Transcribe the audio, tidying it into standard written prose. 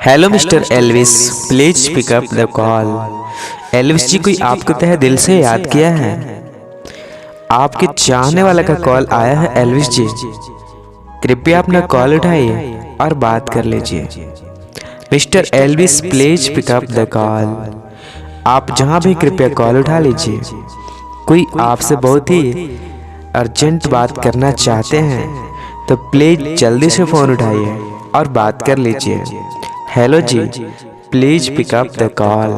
Hello mister Elvis, please pick up the call. Elvis ji, कोई आपको तहे दिल से याद किया है। आपके चाहने वाले का कॉल आया है एल्विस जी, कृपया अपना कॉल उठाइए और बात कर लीजिए। Mister Elvis, please pick up the call. आप जहां भी कृपया कॉल उठा लीजिए। कोई आपसे बहुत ही अर्जेंट बात करना चाहते हैं तो प्लीज जल्दी से फ़ोन उठाइए और बात कर लीजिए। Hello ji, please pick up the call.